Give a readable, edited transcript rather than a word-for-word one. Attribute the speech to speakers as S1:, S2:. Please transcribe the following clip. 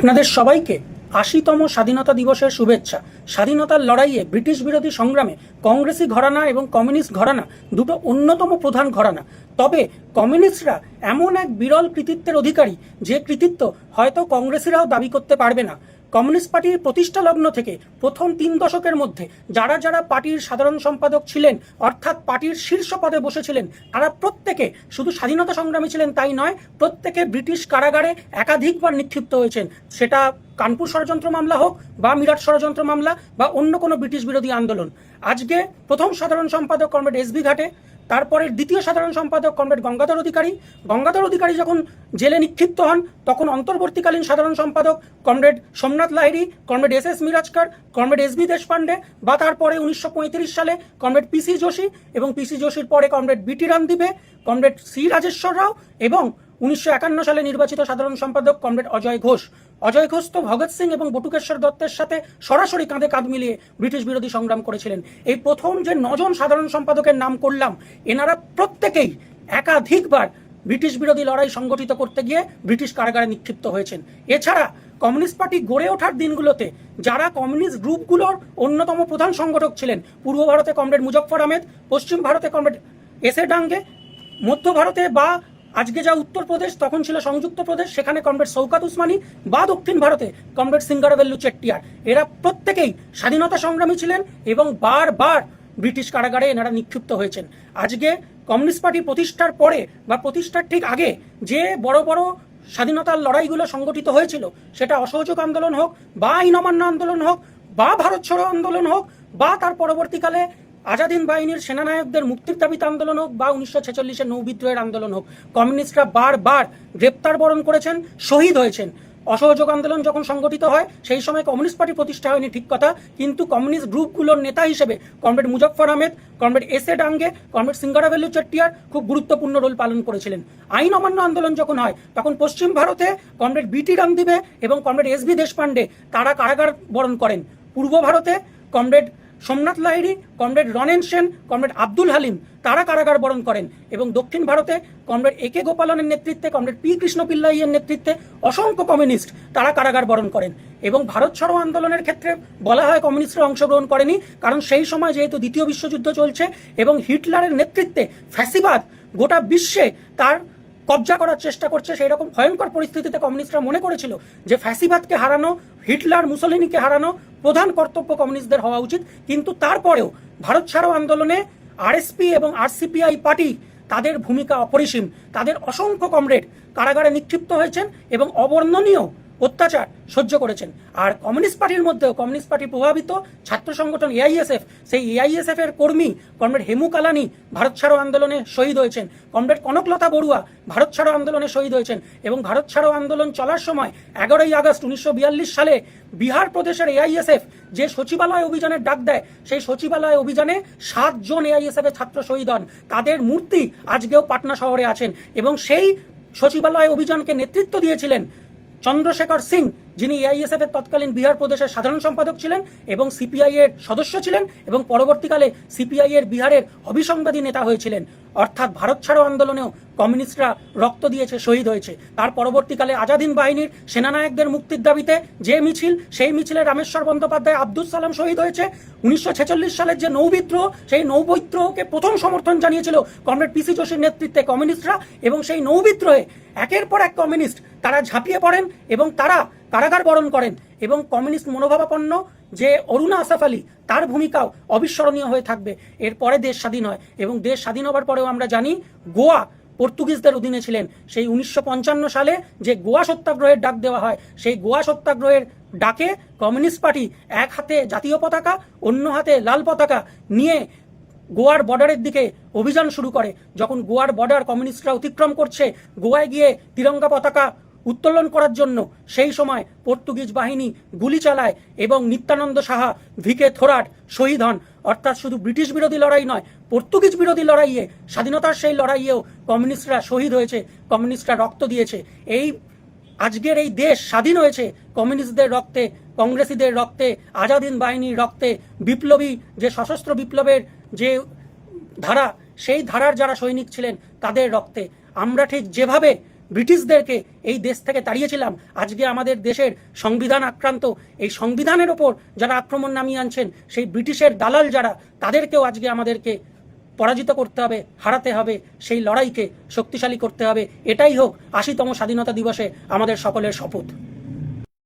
S1: আপনাদের সবাইকে ৮০তম স্বাধীনতা দিবসের শুভেচ্ছা। স্বাধীনতার লড়াইয়ে ব্রিটিশ বিরোধী সংগ্রামে কংগ্রেসি ঘরানা এবং কমিউনিস্ট ঘরানা দুটো অন্যতম প্রধান ঘরানা। তবে কমিউনিস্টরা এমন এক বিরল কৃতিত্বের অধিকারী যে কৃতিত্ব হয়তো কংগ্রেসিরাও দাবি করতে পারবে না। কমিউনিস্ট পার্টির প্রতিষ্ঠা লগ্ন থেকে প্রথম ৩ দশকের মধ্যে যারা যারা পার্টির সাধারণ সম্পাদক ছিলেন, অর্থাৎ পার্টির শীর্ষ পদে বসেছিলেন, তারা প্রত্যেকে শুধু স্বাধীনতা সংগ্রামী ছিলেন তাই নয়, প্রত্যেকে ব্রিটিশ কারাগারে একাধিকবার নিক্ষিপ্ত হয়েছেন। সেটা কানপুর ষড়যন্ত্র মামলা হোক বা মিরাট ষড়যন্ত্র মামলা বা অন্য কোনো ব্রিটিশ বিরোধী আন্দোলন। আজকে প্রথম সাধারণ সম্পাদক কমরেড এস.বি. ঘাটে, তারপরে দ্বিতীয় সাধারণ সম্পাদক কমরেড গঙ্গাধর অধিকারী যখন জেলে নিক্ষিপ্ত হন, তখন অন্তর্বর্তীকালীন সাধারণ সম্পাদক comrade Somnath Lahiri, comrade S S. Mirajkar, comrade S B. Deshpande বা তারপরে ১৯৩৫ সালে কমরেড পি.সি. যোশী এবং পি.সি. যোশীর পরে comrade B T. Ranadive, comrade C. Rajeshwar Rao এবং ১৯৫১ সালে নির্বাচিত সাধারণ সম্পাদক কমরেড অজয় ঘোষ তো ভগৎ সিং এবং বটুকেশ্বর দত্তের সাথে সরাসরি কাঁধে কাঁধ মিলিয়ে ব্রিটিশ বিরোধী সংগ্রাম করেছিলেন। এই প্রথম যে ৯জন সাধারণ সম্পাদকের নাম করলাম, এনারা প্রত্যেকেই একাধিকবার ব্রিটিশ বিরোধী লড়াই সংগঠিত করতে গিয়ে ব্রিটিশ কারাগারে নিক্ষিপ্ত হয়েছেন। এছাড়া কমিউনিস্ট পার্টি গড়ে ওঠার দিনগুলোতে যারা কমিউনিস্ট গ্রুপগুলোর অন্যতম প্রধান সংগঠক ছিলেন, পূর্ব ভারতে কমরেড মুজফ্ফর আহমেদ, পশ্চিম ভারতে কমরেড এস.এ. ডাঙ্গে, মধ্য ভারতে বা আজকে যা উত্তরপ্রদেশ তখন ছিল সংযুক্ত প্রদেশ, সেখানে কমরেড শওকত উসমানী, বা দক্ষিণ ভারতে কমরেড সিঙ্গারাভেল্লু চেট্টিয়ার, এরা প্রত্যেকেই স্বাধীনতা সংগ্রামী ছিলেন এবং বারবার ব্রিটিশ কারাগারে এনারা নিক্ষিপ্ত হয়েছেন। আজকে কমিউনিস্ট পার্টি প্রতিষ্ঠার পরে বা প্রতিষ্ঠার ঠিক আগে যে বড় বড় স্বাধীনতার লড়াইগুলো সংগঠিত হয়েছিল, সেটা অসহযোগ আন্দোলন হোক বা আইন অমান্য আন্দোলন হোক বা ভারত ছাড়ো আন্দোলন হোক বা তার পরবর্তীকালে আজাদিন বাহিনীর সেনানায়কদের মুক্তির দাবিতে আন্দোলন হোক বা ১৯৪৬-এর নৌবিদ্রোহের আন্দোলন হোক, কমিউনিস্টরা বারবার গ্রেপ্তার বরণ করেছেন, শহীদ হয়েছেন। অসহযোগ আন্দোলন যখন সংগঠিত হয় সেই সময় কমিউনিস্ট পার্টি প্রতিষ্ঠা হয়নি ঠিক কথা, কিন্তু কমিউনিস্ট গ্রুপগুলোর নেতা হিসেবে comrade Muzaffar Ahmed, comrade S A. Dange, comrade Singaravelu Chettiar খুব গুরুত্বপূর্ণ রোল পালন করেছিলেন। আইন অমান্য আন্দোলন যখন হয় তখন পশ্চিম ভারতে কমরেড বি.টি. রামদিবে এবং কমরেড এস.বি. দেশপান্ডে তারা কারাগার বরণ করেন। পূর্ব ভারতে comrade Somnath Lahiri, comrade Ranen Sen, comrade Abdul Halim তারা কারাগার বরণ করেন এবং দক্ষিণ ভারতে কমরেড এ.কে. গোপালনের নেতৃত্বে, কমরেড পি. কৃষ্ণ পিল্লাইয়ের নেতৃত্বে অসংখ্য কমিউনিস্ট তারা কারাগার বরণ করেন। এবং ভারত ছাড়ো আন্দোলনের ক্ষেত্রে বলা হয় কমিউনিস্টরা অংশগ্রহণ করেনি, কারণ সেই সময় যেহেতু দ্বিতীয় বিশ্বযুদ্ধ চলছে এবং হিটলারের নেতৃত্বে ফ্যাসিবাদ গোটা বিশ্বে তার কবজা করার চেষ্টা করছে, সেই রকম ভয়ঙ্কর পরিস্থিতিতে কমিউনিস্টরা মনে করেছিল যে ফ্যাসিবাদকে হারানো, হিটলার মুসলিনিকে হারানো প্রধান কর্তব্য কমিউনিস্টদের হওয়া উচিত। কিন্তু তারপরেও ভারত ছাড়ো আন্দোলনে আরএসপি এবং আরসিপিআই পার্টি তাদের ভূমিকা অপরিসীম। তাদের অসংখ্য কমরেড কারাগারে নিক্ষিপ্ত হয়েছেন এবং অবর্ণনীয় অত্যাচার সহ্য করেছেন। আর কমিউনিস্ট পার্টির মধ্যেও কমিউনিস্ট পার্টি প্রভাবিত ছাত্র সংগঠন এআইএসএফ, সেই এআইএসএফ এর কর্মী কমরেড হেমু কালানি ভারত ছাড়ো আন্দোলনে শহীদ হয়েছেন, কমরেড কনকলতা বড়ুয়া ভারত ছাড়ো আন্দোলনে শহীদ হয়েছেন। এবং ভারত ছাড়ো আন্দোলন চলার সময় ১১ই আগস্ট ১৯৪২ সালে বিহার প্রদেশের এআইএসএফ যে সচিবালয় অভিযানের ডাক দেয়, সেই সচিবালয় অভিযানে ৭ জন এআইএসএফ এর ছাত্র শহীদ হন। তাদের মূর্তি আজকেও পাটনা শহরে আছেন এবং সেই সচিবালয় অভিযানকে নেতৃত্ব দিয়েছিলেন চন্দ্রশেখর সিং, যিনি এআইএসএফ এর তৎকালীন বিহার প্রদেশের সাধারণ সম্পাদক ছিলেন এবং সিপিআই এর সদস্য ছিলেন এবং পরবর্তীকালে সিপিআই এর বিহারের অভিসংবাদী নেতা হয়েছিলেন। অর্থাৎ ভারত ছাড়ো আন্দোলনেও কমিউনিস্টরা রক্ত দিয়েছে, শহীদ হয়েছে। তার পরবর্তীকালে আজাদিন বাহিনীর সেনানায়কদের মুক্তির দাবিতে যে মিছিল, সেই মিছিলে রামেশ্বর বন্দ্যোপাধ্যায়, আব্দুল সালাম শহীদ হয়েছে। ১৯৪৬ সালের যে নৌবিদ্রোহ, সেই নৌবিদ্রোহকে প্রথম সমর্থন জানিয়েছিল কমরেড পি.সি. যোশীর নেতৃত্বে কমিউনিস্টরা এবং সেই নৌবিদ্রোহে একের পর এক কমিউনিস্ট তারা ঝাঁপিয়ে পড়েন এবং তারা কারাগার বরণ করেন। এবং কমিউনিস্ট মনোভাবাপন্ন যে অরুণা আসফ আলী, তার ভূমিকাও অবিস্মরণীয় হয়ে থাকবে। এরপরে দেশ স্বাধীন হয় এবং দেশ স্বাধীন হবার পরেও আমরা জানি গোয়া পর্তুগিজদের অধীনে ছিলেন। সেই ১৯৫৫ সালে যে গোয়া সত্যাগ্রহের ডাক দেওয়া হয়, সেই গোয়া সত্যাগ্রহের ডাকে কমিউনিস্ট পার্টি এক হাতে জাতীয় পতাকা, অন্য হাতে লাল পতাকা নিয়ে গোয়ার বর্ডারের দিকে অভিযান শুরু করে। যখন গোয়ার বর্ডার কমিউনিস্টরা অতিক্রম করছে গোয়ায় গিয়ে তিরঙ্গা পতাকা উত্তোলন করার জন্য, সেই সময় পর্তুগিজ বাহিনী গুলি চালায় এবং নিত্যানন্দ সাহা, ভিকে থোরাট শহীদ হন। অর্থাৎ শুধু ব্রিটিশ বিরোধী লড়াই নয়, পর্তুগিজ বিরোধী লড়াইয়ে, স্বাধীনতার সেই লড়াইয়েও কমিউনিস্টরা শহীদ হয়েছে, কমিউনিস্টরা রক্ত দিয়েছে। এই আজকের এই দেশ স্বাধীন হয়েছে কমিউনিস্টদের রক্তে, কংগ্রেসীদের রক্তে, আজাদিন বাহিনীর রক্তে, বিপ্লবী যে সশস্ত্র বিপ্লবের যে ধারা, সেই ধারার যারা সৈনিক ছিলেন তাদের রক্তে। আমরা ঠিক যেভাবে ব্রিটিশদেরকে এই দেশ থেকে তাড়িয়েছিলাম, আজকে আমাদের দেশের সংবিধান আক্রান্ত, এই সংবিধানের ওপর যারা আক্রমণ নামিয়ে আনছেন, সেই ব্রিটিশের দালাল যারা, তাদেরকেও আজকে আমাদেরকে পরাজিত করতে হবে, হারাতে হবে, সেই লড়াইকে শক্তিশালী করতে হবে। এটাই হোক ৮০তম স্বাধীনতা দিবসে আমাদের সকলের শপথ।